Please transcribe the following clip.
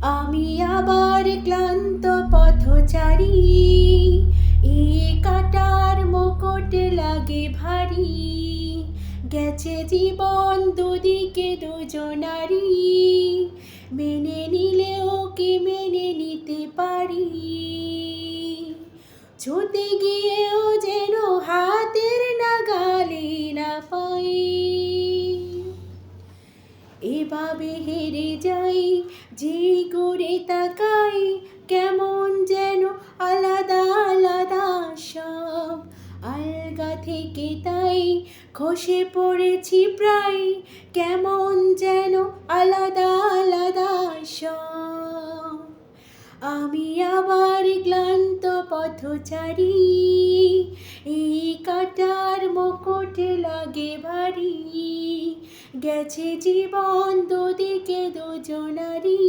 আমি আবার ক্লান্ত পথচারী, এই কাটার মুকুট লাগে ভারী। গেছে জীবন দুদিকে দুজনারি, মেনে নিলেও কি মেনে নিতে পারি। ছুটে গিয়েও যেন হাতের নাগালে না পাই, এভাবে হেরে যাই যে করে তাকাই। কেমন যেন আলাদা আলাদা সব, আলগা থেকে তাই খসে পড়েছি প্রায়। কেমন যেন আলাদা আলাদা সব। আমি আবার ক্লান্ত পথচারী, এই কাটার মুকুট লাগে ভারী। গেছে জীবন দুদিকে দুজনারি।